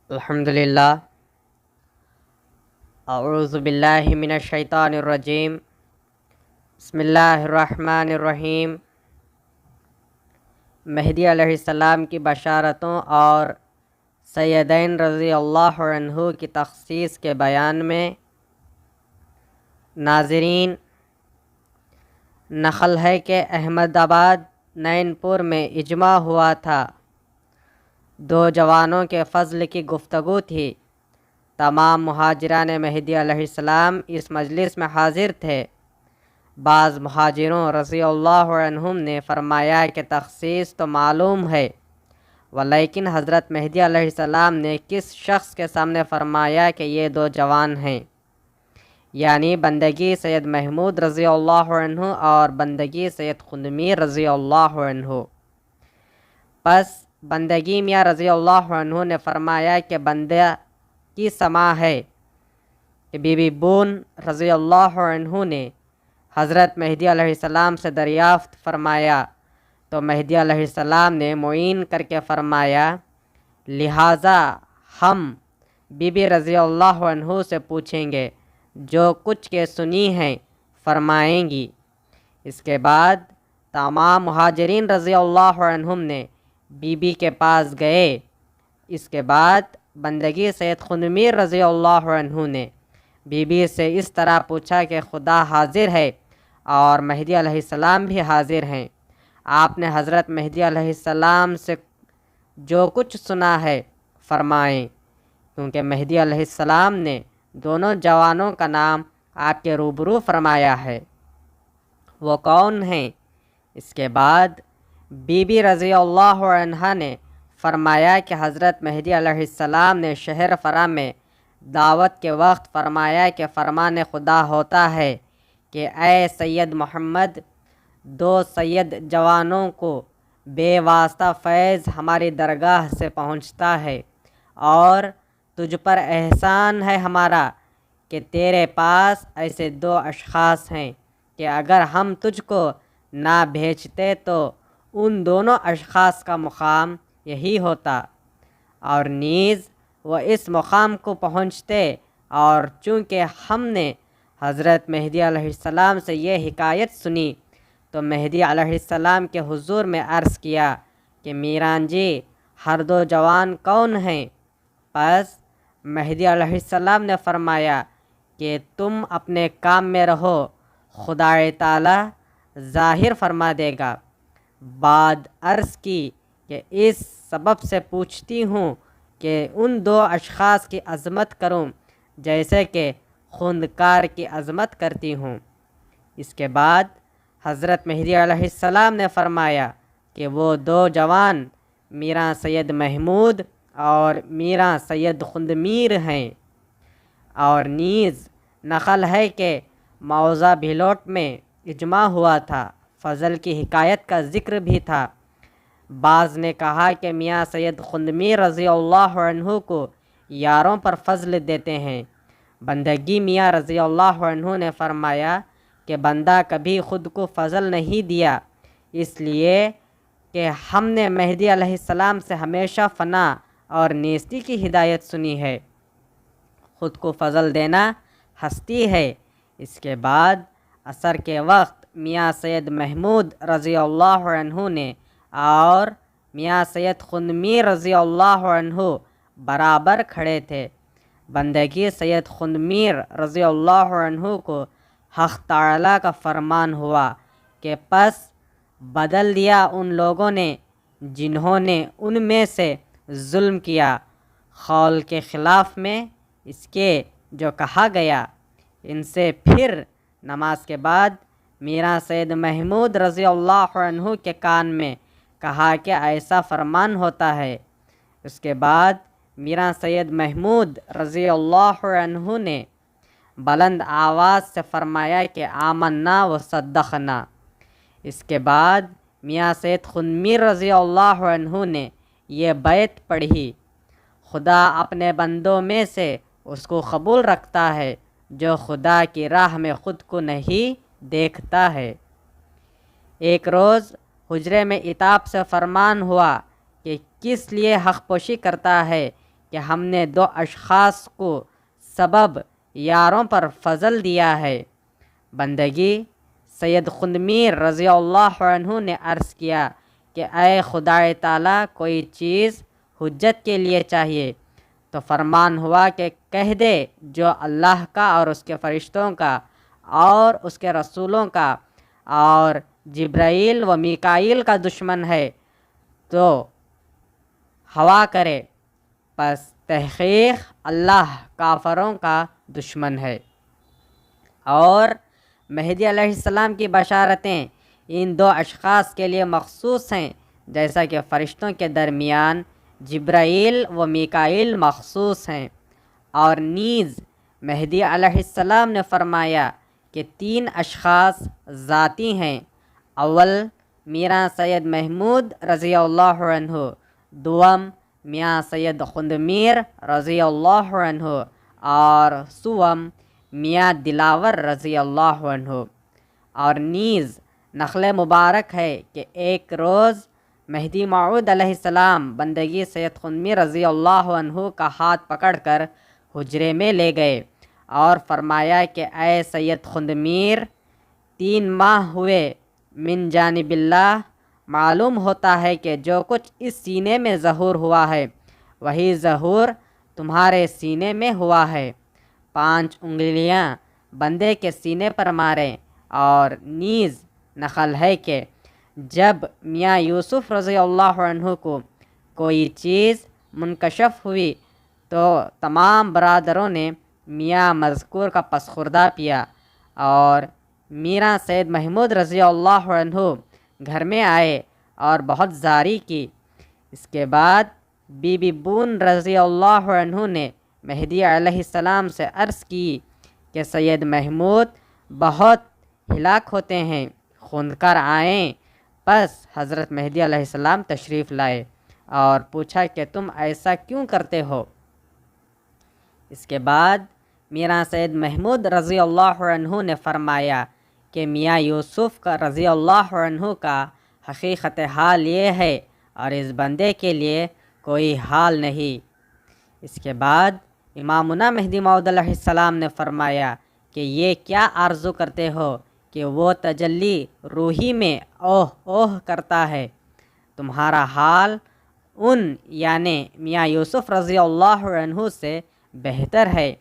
الحمدللہ اعوذ باللہ من الشیطان الرجیم بسم اللہ الرحمن الرحیم۔ مہدی علیہ السلام کی بشارتوں اور سیدین رضی اللہ عنہ کی تخصیص کے بیان میں ناظرین، نقل ہے کہ احمد آباد نین پور میں اجماع ہوا تھا، دو جوانوں کے فضل کی گفتگو تھی۔ تمام مہاجران مہدی علیہ السلام اس مجلس میں حاضر تھے۔ بعض مہاجروں رضی اللہ عنہم نے فرمایا کہ تخصیص تو معلوم ہے، ولیکن حضرت مہدی علیہ السلام نے کس شخص کے سامنے فرمایا کہ یہ دو جوان ہیں، یعنی بندگی سید محمود رضی اللہ عنہ اور بندگی سید خندمیر رضی اللہ عنہ۔ پس بندگی میاں رضی اللہ عنہ نے فرمایا کہ بندہ کی سما ہے کہ بی بی بون رضی اللہ عنہ نے حضرت مہدی علیہ السلام سے دریافت فرمایا تو مہدی علیہ السلام نے معین کر کے فرمایا، لہٰذا ہم بی بی رضی اللہ عنہ سے پوچھیں گے، جو کچھ کے سنی ہیں فرمائیں گی۔ اس کے بعد تمام مہاجرین رضی اللہ عنہم نے بی بی کے پاس گئے۔ اس کے بعد بندگی سید خندمیر رضی اللہ عنہ نے بی بی سے اس طرح پوچھا کہ خدا حاضر ہے اور مہدی علیہ السلام بھی حاضر ہیں، آپ نے حضرت مہدی علیہ السلام سے جو کچھ سنا ہے فرمائیں، کیونکہ مہدی علیہ السلام نے دونوں جوانوں کا نام آپ کے روبرو فرمایا ہے، وہ کون ہیں؟ اس کے بعد بی بی رضی اللہ عنہا نے فرمایا کہ حضرت مہدی علیہ السلام نے شہر فرا میں دعوت کے وقت فرمایا کہ فرمان خدا ہوتا ہے کہ اے سید محمد، دو سید جوانوں کو بے واسطہ فیض ہماری درگاہ سے پہنچتا ہے، اور تجھ پر احسان ہے ہمارا کہ تیرے پاس ایسے دو اشخاص ہیں کہ اگر ہم تجھ کو نہ بھیجتے تو ان دونوں اشخاص کا مقام یہی ہوتا، اور نیز وہ اس مقام کو پہنچتے، اور چونکہ ہم نے حضرت مہدی علیہ السلام سے یہ حکایت سنی تو مہدی علیہ السلام کے حضور میں عرض کیا کہ میران جی، ہر دو جوان کون ہیں؟ پس مہدی علیہ السلام نے فرمایا کہ تم اپنے کام میں رہو، خدا تعالی ظاہر فرما دے گا۔ بعد عرض کی کہ اس سبب سے پوچھتی ہوں کہ ان دو اشخاص کی عظمت کروں جیسے کہ خندکار کی عظمت کرتی ہوں۔ اس کے بعد حضرت مہدی علیہ السلام نے فرمایا کہ وہ دو جوان میراں سید محمود اور میراں سید خندمیر ہیں، اور نیز نقل ہے کہ موضع بھیلوٹ میں اجماع ہوا تھا، فضل کی حکایت کا ذکر بھی تھا۔ بعض نے کہا کہ میاں سید خندمیر رضی اللہ عنہ کو یاروں پر فضل دیتے ہیں۔ بندگی میاں رضی اللہ عنہ نے فرمایا کہ بندہ کبھی خود کو فضل نہیں دیا، اس لیے کہ ہم نے مہدی علیہ السلام سے ہمیشہ فنا اور نیستی کی ہدایت سنی ہے، خود کو فضل دینا ہستی ہے۔ اس کے بعد عصر کے وقت میاں سید محمود رضی اللہ عنہ نے اور میاں سید خندمیر رضی اللہ عنہ برابر کھڑے تھے۔ بندگی سید خندمیر رضی اللہ عنہ کو حق تعالی کا فرمان ہوا کہ پس بدل دیا ان لوگوں نے جنہوں نے ان میں سے ظلم کیا، قول کے خلاف میں اس کے جو کہا گیا۔ ان سے پھر نماز کے بعد میراں سید محمود رضی اللہ عنہ کے کان میں کہا کہ ایسا فرمان ہوتا ہے۔ اس کے بعد میراں سید محمود رضی اللہ عنہ نے بلند آواز سے فرمایا کہ آمنا و صدقنا۔ اس کے بعد میاں سید خندمیر رضی اللہ عنہ نے یہ بیت پڑھی، خدا اپنے بندوں میں سے اس کو قبول رکھتا ہے جو خدا کی راہ میں خود کو نہیں دیکھتا ہے۔ ایک روز حجرے میں عتاب سے فرمان ہوا کہ کس لیے حق پوشی کرتا ہے کہ ہم نے دو اشخاص کو سبب یاروں پر فضل دیا ہے۔ بندگی سید خندمیر رضی اللہ عنہ نے عرض کیا کہ اے خدائے تعالیٰ، کوئی چیز حجت کے لیے چاہیے تو فرمان ہوا کہ کہہ دے جو اللہ کا اور اس کے فرشتوں کا اور اس کے رسولوں کا اور جبرائیل و میکائیل کا دشمن ہے تو ہوا کرے، پس تحقیق اللہ کافروں کا دشمن ہے۔ اور مہدی علیہ السلام کی بشارتیں ان دو اشخاص کے لیے مخصوص ہیں، جیسا کہ فرشتوں کے درمیان جبرائیل و میکائیل مخصوص ہیں۔ اور نیز مہدی علیہ السلام نے فرمایا کہ 3 اشخاص ذاتی ہیں، اول میاں سید محمود رضی اللہ عنہ، دوم میاں سید خندمیر رضی اللہ عنہ، اور سوم میاں دلاور رضی اللہ عنہ۔ اور نیز نقل مبارک ہے کہ ایک روز مہدی موعود علیہ السلام بندگی سید خندمیر رضی اللہ عنہ کا ہاتھ پکڑ کر حجرے میں لے گئے اور فرمایا کہ اے سید خندمیر، 3 ماہ ہوئے من جانب اللہ، معلوم ہوتا ہے کہ جو کچھ اس سینے میں ظہور ہوا ہے وہی ظہور تمہارے سینے میں ہوا ہے۔ 5 انگلیاں بندے کے سینے پر ماریں۔ اور نیز نقل ہے کہ جب میاں یوسف رضی اللہ عنہ کو کوئی چیز منکشف ہوئی تو تمام برادروں نے میاں مذکور کا پسخوردہ پیا، اور میاں سید محمود رضی اللہ عنہ گھر میں آئے اور بہت زاری کی۔ اس کے بعد بی بی بون رضی اللہ عنہ نے مہدی علیہ السلام سے عرض کی کہ سید محمود بہت ہلاک ہوتے ہیں، خون کر آئیں۔ پس حضرت مہدی علیہ السلام تشریف لائے اور پوچھا کہ تم ایسا کیوں کرتے ہو؟ اس کے بعد میاں سید محمود رضی اللہ عنہ نے فرمایا کہ میاں یوسف کا رضی اللہ عنہ کا حقیقت حال یہ ہے اور اس بندے کے لیے کوئی حال نہیں۔ اس کے بعد امامنا مہدی موعود علیہ السلام نے فرمایا کہ یہ کیا آرزو کرتے ہو کہ وہ تجلی روحی میں اوہ اوہ کرتا ہے؟ تمہارا حال ان یعنی میاں یوسف رضی اللہ عنہ سے بہتر ہے۔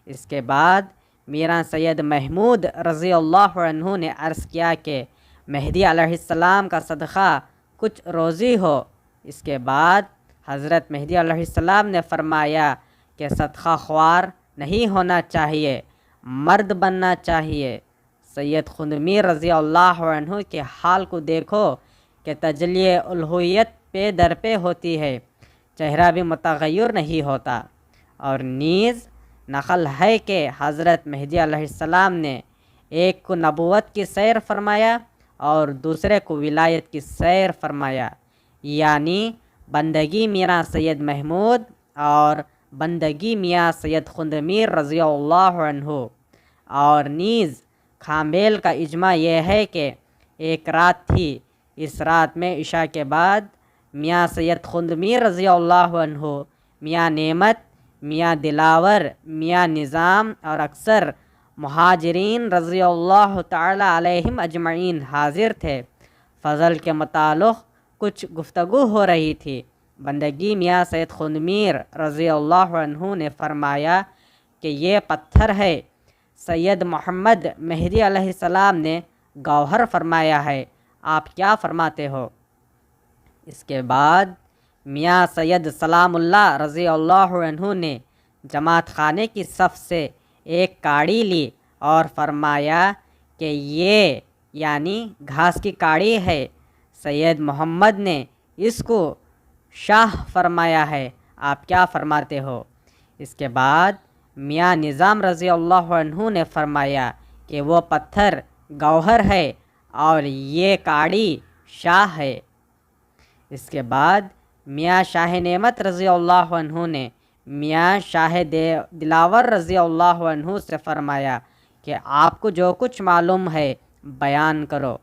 اس کے بعد میاں سید محمود رضی اللہ عنہ نے عرض کیا کہ مہدی علیہ السلام کا صدقہ کچھ روزی ہو۔ اس کے بعد حضرت مہدی علیہ السلام نے فرمایا کہ صدقہ خوار نہیں ہونا چاہیے، مرد بننا چاہیے۔ سید خندمیر رضی اللہ عنہ کے حال کو دیکھو کہ تجلی الوہیت پہ در پہ ہوتی ہے، چہرہ بھی متغیر نہیں ہوتا۔ اور نیز نقل ہے کہ حضرت مہدی علیہ السلام نے ایک کو نبوت کی سیر فرمایا اور دوسرے کو ولایت کی سیر فرمایا، یعنی بندگی میاں سید محمود اور بندگی میاں سید خندمیر رضی اللہ عنہ۔ اور نیز کھامبیل کا اجماع یہ ہے کہ ایک رات تھی، اس رات میں عشاء کے بعد میاں سید خندمیر رضی اللہ عنہ، میاں نعمت، میاں دلاور، میاں نظام اور اکثر مہاجرین رضی اللہ تعالی علیہم اجمعین حاضر تھے۔ فضل کے متعلق کچھ گفتگو ہو رہی تھی۔ بندگی میاں سید خندمیر رضی اللہ عنہ نے فرمایا کہ یہ پتھر ہے، سید محمد مہدی علیہ السلام نے گوہر فرمایا ہے، آپ کیا فرماتے ہو؟ اس کے بعد میاں سید سلام اللہ رضی اللہ عنہ نے جماعت خانے کی صف سے ایک کاڑی لی اور فرمایا کہ یہ یعنی گھاس کی کاڑی ہے، سید محمد نے اس کو شاہ فرمایا ہے، آپ کیا فرماتے ہو؟ اس کے بعد میاں نظام رضی اللہ عنہ نے فرمایا کہ وہ پتھر گوہر ہے اور یہ کاڑی شاہ ہے۔ اس کے بعد میاں شاہ نعمت رضی اللہ عنہ نے میاں شاہ دلاور رضی اللہ عنہ سے فرمایا کہ آپ کو جو کچھ معلوم ہے بیان کرو۔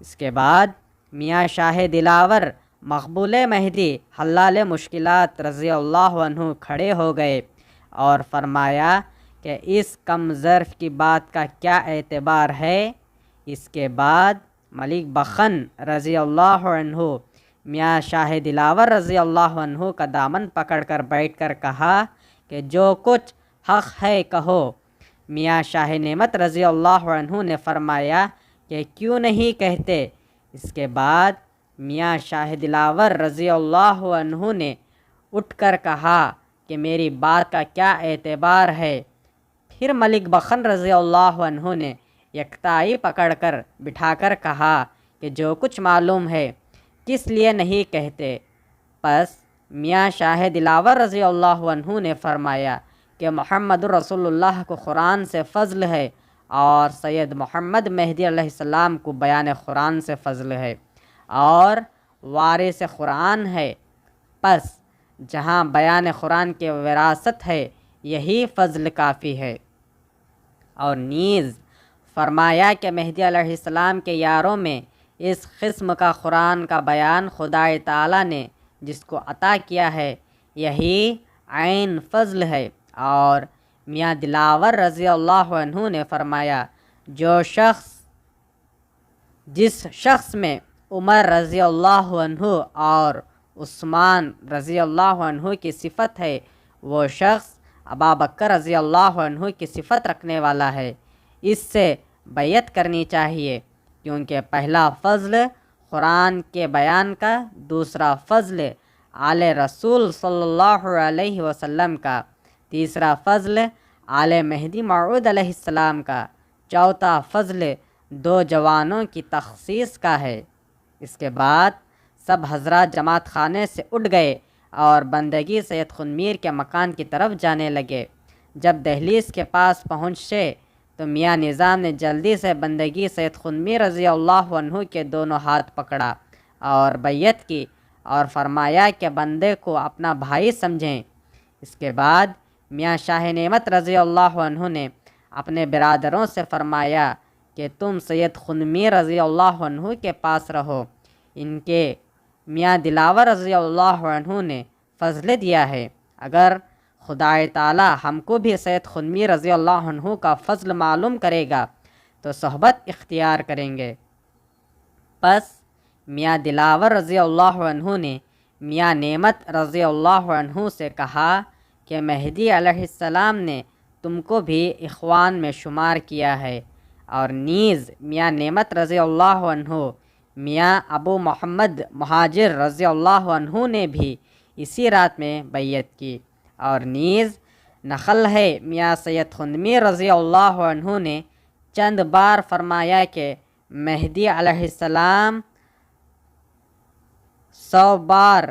اس کے بعد میاں شاہ دلاور مقبول مہدی حلال مشکلات رضی اللہ عنہ کھڑے ہو گئے اور فرمایا کہ اس کم ظرف کی بات کا کیا اعتبار ہے۔ اس کے بعد ملک بخن رضی اللہ عنہ میاں شاہ دلاور رضی اللہ عنہ کا دامن پکڑ کر بیٹھ کر کہا کہ جو کچھ حق ہے کہو۔ میاں شاہ نعمت رضی اللہ عنہ نے فرمایا کہ کیوں نہیں کہتے۔ اس کے بعد میاں شاہ دلاور رضی اللہ عنہ نے اٹھ کر کہا کہ میری بات کا کیا اعتبار ہے۔ پھر ملک بخن رضی اللہ عنہ نے یکتائی پکڑ کر بٹھا کر کہا کہ جو کچھ معلوم ہے کس لیے نہیں کہتے۔ پس میاں شاہ دلاور رضی اللہ عنہ نے فرمایا کہ محمد رسول اللہ کو قرآن سے فضل ہے اور سید محمد مہدی علیہ السلام کو بیان قرآن سے فضل ہے اور وارث قرآن ہے۔ پس جہاں بیان قرآن کی وراثت ہے یہی فضل کافی ہے۔ اور نیز فرمایا کہ مہدی علیہ السلام کے یاروں میں اس قسم کا قرآن کا بیان خدا تعالیٰ نے جس کو عطا کیا ہے یہی عین فضل ہے۔ اور میاں دلاور رضی اللہ عنہ نے فرمایا جس شخص میں عمر رضی اللہ عنہ اور عثمان رضی اللہ عنہ کی صفت ہے وہ شخص ابابکر رضی اللہ عنہ کی صفت رکھنے والا ہے۔ اس سے بیعت کرنی چاہیے کیونکہ پہلا فضل قرآن کے بیان کا، دوسرا فضل آل رسول صلی اللہ علیہ وسلم کا، تیسرا فضل آل مہدی موعود علیہ السلام کا، چوتھا فضل دو جوانوں کی تخصیص کا ہے۔ اس کے بعد سب حضرات جماعت خانے سے اٹھ گئے اور بندگی سید خنمیر کے مکان کی طرف جانے لگے۔ جب دہلیز کے پاس پہنچے تو میاں نظام نے جلدی سے بندگی سید خنمیر رضی اللہ عنہ کے دونوں ہاتھ پکڑا اور بیعت کی اور فرمایا کہ بندے کو اپنا بھائی سمجھیں۔ اس کے بعد میاں شاہ نعمت رضی اللہ عنہ نے اپنے برادروں سے فرمایا کہ تم سید خنمیر رضی اللہ عنہ کے پاس رہو، ان کے میاں دلاور رضی اللہ عنہ نے فضل دیا ہے، اگر خدا تعالی ہم کو بھی سید خنمیر رضی اللہ عنہ کا فضل معلوم کرے گا تو صحبت اختیار کریں گے۔ پس میاں دلاور رضی اللہ عنہ نے میاں نعمت رضی اللہ عنہ سے کہا کہ مہدی علیہ السلام نے تم کو بھی اخوان میں شمار کیا ہے۔ اور نیز میاں نعمت رضی اللہ عنہ میاں ابو محمد مہاجر رضی اللہ عنہ نے بھی اسی رات میں بیعت کی۔ اور نیز نقل ہے میاں سید خنمیر رضی اللہ عنہ نے چند بار فرمایا کہ مہدی علیہ السلام 100 بار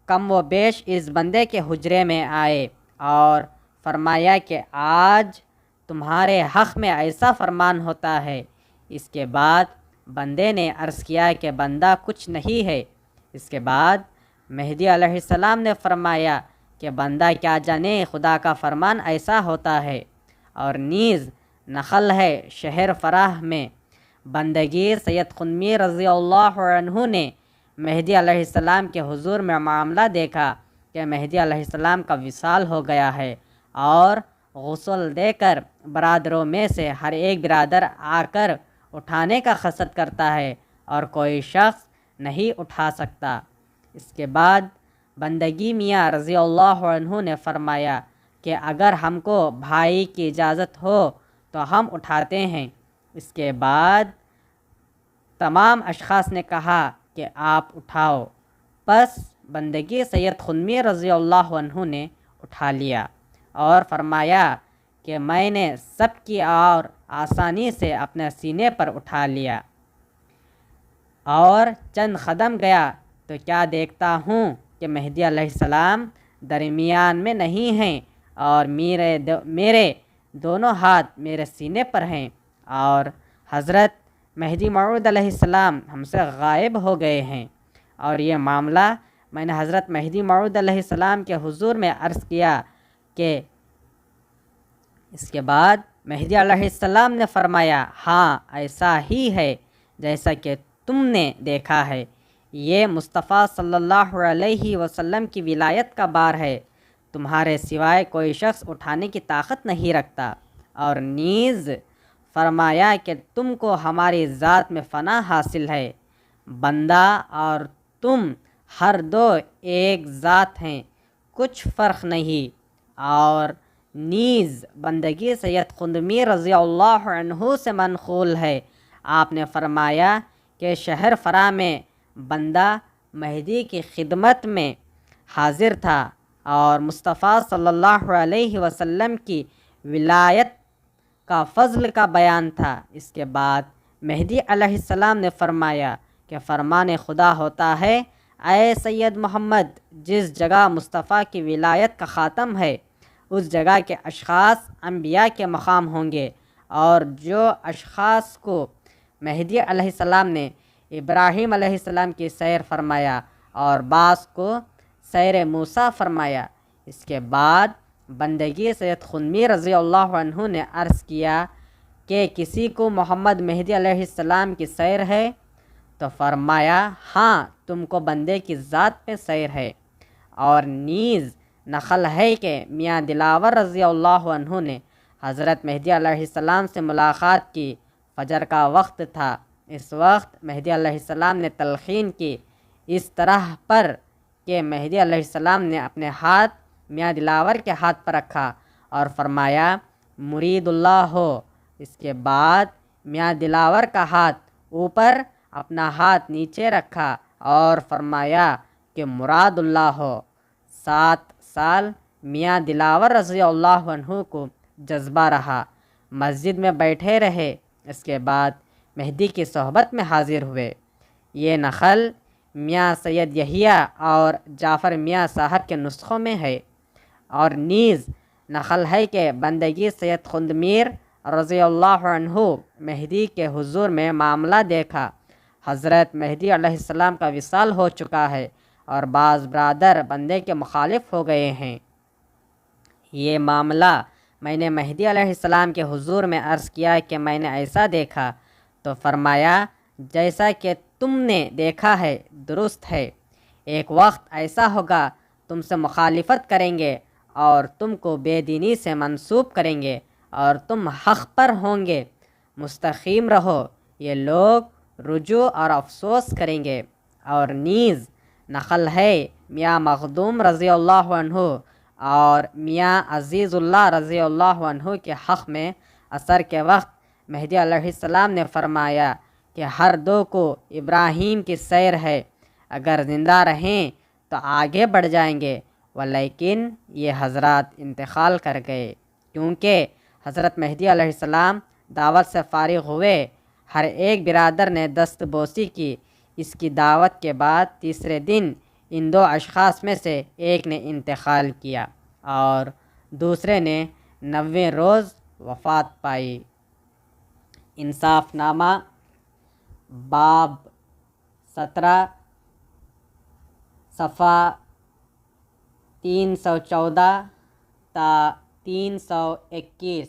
کم و بیش اس بندے کے حجرے میں آئے اور فرمایا کہ آج تمہارے حق میں ایسا فرمان ہوتا ہے۔ اس کے بعد بندے نے عرض کیا کہ بندہ کچھ نہیں ہے۔ اس کے بعد مہدی علیہ السلام نے فرمایا کہ بندہ کیا جانے خدا کا فرمان ایسا ہوتا ہے۔ اور نیز نقل ہے شہر فرح میں بندگی سید خنمیر رضی اللہ عنہ نے مہدی علیہ السلام کے حضور میں معاملہ دیکھا کہ مہدی علیہ السلام کا وصال ہو گیا ہے اور غسل دے کر برادروں میں سے ہر ایک برادر آ کر اٹھانے کا قصد کرتا ہے اور کوئی شخص نہیں اٹھا سکتا۔ اس کے بعد بندگی میاں رضی اللہ عنہ نے فرمایا کہ اگر ہم کو بھائی کی اجازت ہو تو ہم اٹھاتے ہیں۔ اس کے بعد تمام اشخاص نے کہا کہ آپ اٹھاؤ۔ پس بندگی سید خنمیر رضی اللہ عنہ نے اٹھا لیا اور فرمایا کہ میں نے سب کی اور آسانی سے اپنے سینے پر اٹھا لیا اور چند قدم گیا تو کیا دیکھتا ہوں کہ مہدی علیہ السلام درمیان میں نہیں ہیں اور میرے دونوں ہاتھ میرے سینے پر ہیں اور حضرت مہدی موعود علیہ السلام ہم سے غائب ہو گئے ہیں۔ اور یہ معاملہ میں نے حضرت مہدی موعود علیہ السلام کے حضور میں عرض کیا کہ اس کے بعد مہدی علیہ السلام نے فرمایا ہاں ایسا ہی ہے جیسا کہ تم نے دیکھا ہے۔ یہ مصطفیٰ صلی اللہ علیہ وسلم کی ولایت کا بار ہے، تمہارے سوائے کوئی شخص اٹھانے کی طاقت نہیں رکھتا۔ اور نیز فرمایا کہ تم کو ہماری ذات میں فنا حاصل ہے، بندہ اور تم ہر دو ایک ذات ہیں، کچھ فرق نہیں۔ اور نیز بندگی سید خندمیر رضی اللہ عنہ سے منقول ہے، آپ نے فرمایا کہ شہر فرا میں بندہ مہدی کی خدمت میں حاضر تھا اور مصطفیٰ صلی اللہ علیہ وسلم کی ولایت کا فضل کا بیان تھا۔ اس کے بعد مہدی علیہ السلام نے فرمایا کہ فرمان خدا ہوتا ہے، اے سید محمد، جس جگہ مصطفیٰ کی ولایت کا خاتم ہے اس جگہ کے اشخاص انبیاء کے مقام ہوں گے، اور جو اشخاص کو مہدی علیہ السلام نے ابراہیم علیہ السلام کی سیر فرمایا اور بعض کو سیر موسیٰ فرمایا۔ اس کے بعد بندگی سید خندمیر رضی اللہ عنہ نے عرض کیا کہ کسی کو محمد مہدی علیہ السلام کی سیر ہے؟ تو فرمایا ہاں، تم کو بندے کی ذات پہ سیر ہے۔ اور نیز نقل ہے کہ میاں دلاور رضی اللہ عنہ نے حضرت مہدی علیہ السلام سے ملاقات کی، فجر کا وقت تھا۔ اس وقت مہدی علیہ السلام نے تلقین کی اس طرح پر کہ مہدی علیہ السلام نے اپنے ہاتھ میاں دلاور کے ہاتھ پر رکھا اور فرمایا مرید اللہ ہو۔ اس کے بعد میاں دلاور کا ہاتھ اوپر، اپنا ہاتھ نیچے رکھا اور فرمایا کہ مراد اللہ ہو۔ 7 سال میاں دلاور رضی اللہ عنہ کو جذبہ رہا، مسجد میں بیٹھے رہے۔ اس کے بعد مہدی کی صحبت میں حاضر ہوئے۔ یہ نقل میاں سید یحییٰ اور جعفر میاں صاحب کے نسخوں میں ہے۔ اور نیز نقل ہے کہ بندگی سید خندمیر رضی اللہ عنہ مہدی کے حضور میں معاملہ دیکھا، حضرت مہدی علیہ السلام کا وصال ہو چکا ہے اور بعض برادر بندے کے مخالف ہو گئے ہیں۔ یہ معاملہ میں نے مہدی علیہ السلام کے حضور میں عرض کیا کہ میں نے ایسا دیکھا، تو فرمایا جیسا کہ تم نے دیکھا ہے درست ہے، ایک وقت ایسا ہوگا تم سے مخالفت کریں گے اور تم کو بے دینی سے منسوب کریں گے اور تم حق پر ہوں گے، مستقیم رہو، یہ لوگ رجوع اور افسوس کریں گے۔ اور نیز نقل ہے میاں مخدوم رضی اللہ عنہ اور میاں عزیز اللہ رضی اللہ عنہ کے حق میں عصر کے وقت مہدی علیہ السلام نے فرمایا کہ ہر دو کو ابراہیم کی سیر ہے، اگر زندہ رہیں تو آگے بڑھ جائیں گے، ولیکن یہ حضرات انتقال کر گئے۔ کیونکہ حضرت مہدی علیہ السلام دعوت سے فارغ ہوئے، ہر ایک برادر نے دست بوسی کی۔ اس کی دعوت کے بعد تیسرے دن ان 2 اشخاص میں سے ایک نے انتقال کیا اور دوسرے نے 90 روز وفات پائی۔ انصاف نامہ باب 17 صفحہ 314 تا 321۔